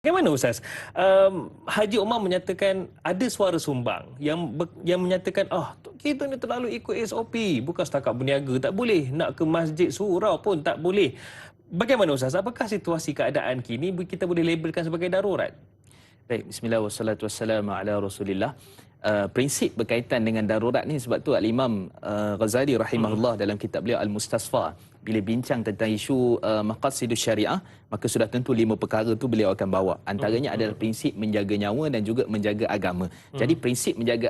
Bagaimana Ustaz? Haji Omar menyatakan ada suara sumbang yang menyatakan kita ni terlalu ikut SOP, bukan setakat berniaga tak boleh, nak ke masjid surau pun tak boleh. Bagaimana Ustaz? Apakah situasi keadaan kini kita boleh labelkan sebagai darurat? Baik, bismillah wassalatu wassalamu ala Rasulillah. Prinsip berkaitan dengan darurat ni sebab tu Al-Imam Ghazali rahimahullah dalam kitab beliau Al-Mustasfa bila bincang tentang isu maqasidus syariah, maka sudah tentu 5 perkara tu beliau akan bawa. Antaranya adalah prinsip menjaga nyawa dan juga menjaga agama. Jadi prinsip menjaga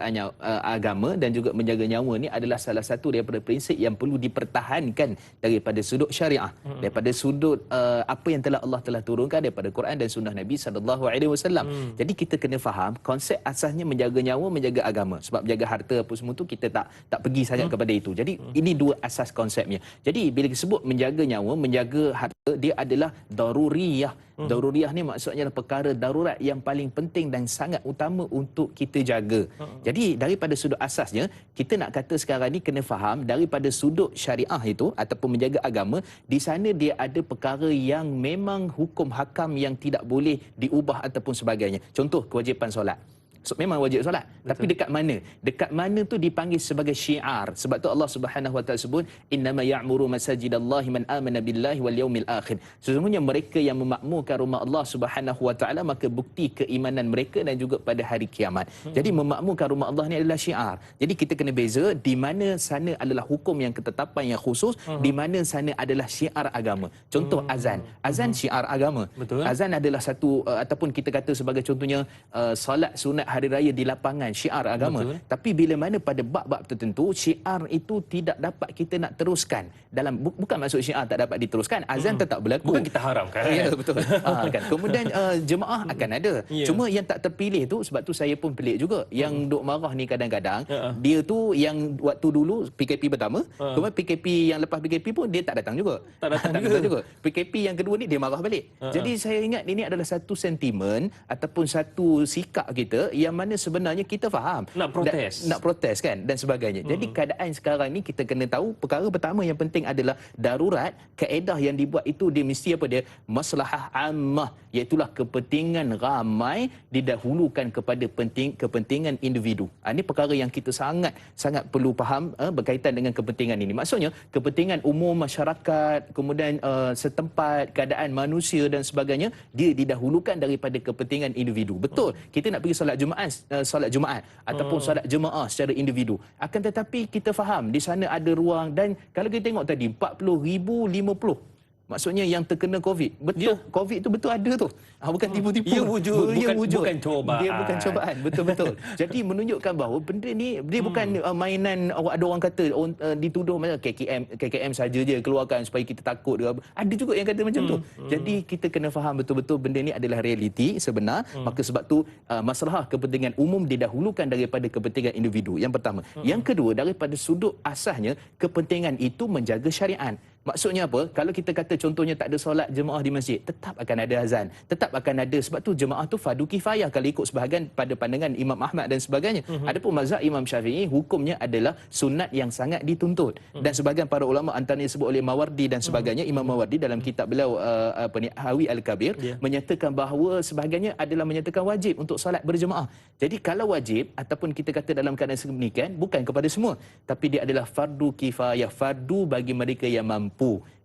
agama dan juga menjaga nyawa ni adalah salah satu daripada prinsip yang perlu dipertahankan daripada sudut syariah, daripada sudut apa yang Allah telah turunkan daripada Quran dan sunnah Nabi SAW. Jadi kita kena faham konsep asasnya menjaga nyawa, menjaga agama. Sebab menjaga harta apa semua tu kita tak pergi sangat kepada itu. Jadi ini 2 asas konsepnya. Jadi bila disebut menjaga nyawa, menjaga harta, dia adalah daruriyah. Daruriyah ni maksudnya adalah perkara darurat yang paling penting dan sangat utama untuk kita jaga. Jadi daripada sudut asasnya, kita nak kata sekarang ni kena faham daripada sudut syariah itu ataupun menjaga agama, di sana dia ada perkara yang memang hukum hakam yang tidak boleh diubah ataupun sebagainya. Contoh kewajipan solat. So, memang wajib solat. Tapi dekat mana? Dekat mana tu dipanggil sebagai syiar. Sebab tu Allah Subhanahu Wa Taala sebut innama ya'muru masajidallahi man amana billahi wal yaumil akhir. Sesungguhnya mereka yang memakmurkan rumah Allah Subhanahu Wa Taala maka bukti keimanan mereka dan juga pada hari kiamat. Jadi memakmurkan rumah Allah ni adalah syiar. Jadi kita kena beza di mana sana adalah hukum yang ketetapan yang khusus, di mana sana adalah syiar agama. Contoh azan. Azan syiar agama. Betul. Azan adalah satu ataupun kita kata sebagai contohnya solat sunat hari raya di lapangan, syiar agama. Betul. Tapi bila mana pada bab-bab tertentu syiar itu tidak dapat kita nak teruskan dalam bukan maksud syiar tak dapat diteruskan, azan tetap berlaku, Bukan kita haramkan. ya betul. Kan kemudian jemaah akan ada. Cuma yang tak terpilih tu, sebab tu saya pun pelik juga yang duk marah ni kadang-kadang dia tu yang waktu dulu PKP pertama, kemudian PKP yang lepas PKP pun dia tak datang juga, Tak datang juga. PKP yang kedua ni dia marah balik. Jadi saya ingat ini adalah satu sentimen ataupun satu sikap kita yang mana sebenarnya kita faham Nak protes. nak protes kan dan sebagainya. Jadi keadaan sekarang ni kita kena tahu perkara pertama yang penting adalah darurat. Kaedah yang dibuat itu dia mesti apa dia? Maslahah ammah, iaitu kepentingan ramai didahulukan kepada kepentingan individu. Ini perkara yang kita sangat perlu faham berkaitan dengan kepentingan ini. Maksudnya kepentingan umum masyarakat, kemudian setempat, keadaan manusia dan sebagainya, dia didahulukan daripada kepentingan individu. Betul, kita nak pergi solat Jumaat ataupun solat jemaah secara individu. Akan tetapi kita faham di sana ada ruang, dan kalau kita tengok tadi 40,050 maksudnya yang terkena COVID. Betul, COVID tu betul ada tu. Bukan tipu-tipu. Ia wujud, bukan cobaan. Dia bukan cobaan, betul-betul. Jadi menunjukkan bahawa benda ni dia bukan mainan. Ada orang kata dituduh macam KKM saja je keluarkan supaya kita takut. Ada juga yang kata macam tu. Jadi kita kena faham betul-betul benda ni adalah realiti sebenar. Maka sebab tu masalah kepentingan umum didahulukan daripada kepentingan individu. Yang pertama. Yang kedua, daripada sudut asasnya kepentingan itu menjaga syariat. Maksudnya apa? Kalau kita kata contohnya tak ada solat jemaah di masjid, tetap akan ada azan, tetap akan ada. Sebab tu jemaah tu fardu kifayah kalau ikut sebahagian pada pandangan Imam Ahmad dan sebagainya. Adapun mazhab Imam Syafi'i, hukumnya adalah sunat yang sangat dituntut. Dan sebahagian para ulama antaranya disebut oleh Mawardi dan sebagainya, Imam Mawardi dalam kitab beliau Hawi Al-Kabir menyatakan bahawa sebahagiannya adalah menyatakan wajib untuk solat berjemaah. Jadi kalau wajib ataupun kita kata dalam keadaan sedemikian, bukan kepada semua, tapi dia adalah fardu kifayah, fardu bagi mereka yang mampu.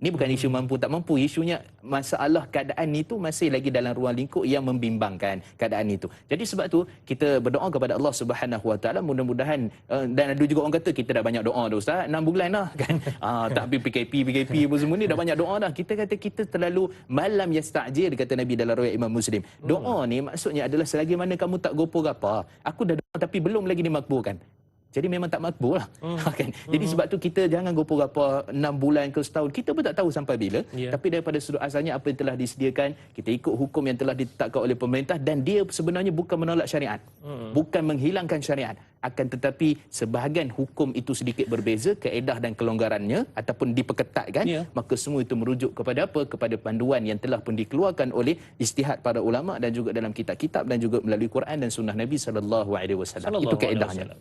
Ini bukan isu mampu tak mampu, isunya masalah keadaan itu masih lagi dalam ruang lingkup yang membimbangkan keadaan itu. Jadi sebab tu kita berdoa kepada Allah Subhanahu Wa Taala, mudah-mudahan dan ada juga orang kata kita dah banyak doa dah Ustaz, 6 bulan dah kan. Tak habis PKP apa semua ni dah banyak doa dah. Kita kata kita terlalu malam yasta'jil, kata Nabi dalam riwayat Imam Muslim. Doa ni maksudnya adalah selagi mana kamu tak gopoh-gapah. Aku dah doa tapi belum lagi dimakbulkan. Jadi memang tak makbul lah. Kan? Jadi sebab tu kita jangan gopoh-gopoh 6 bulan ke setahun. Kita pun tak tahu sampai bila. Tapi daripada sudut asalnya apa yang telah disediakan, kita ikut hukum yang telah ditetapkan oleh pemerintah, dan dia sebenarnya bukan menolak syariat. Bukan menghilangkan syariat. Akan tetapi sebahagian hukum itu sedikit berbeza, kaedah dan kelonggarannya ataupun diperketatkan, maka semua itu merujuk kepada apa? Kepada panduan yang telah pun dikeluarkan oleh ijtihad para ulama dan juga dalam kitab-kitab dan juga melalui Quran dan sunnah Nabi SAW. Itu kaedahnya.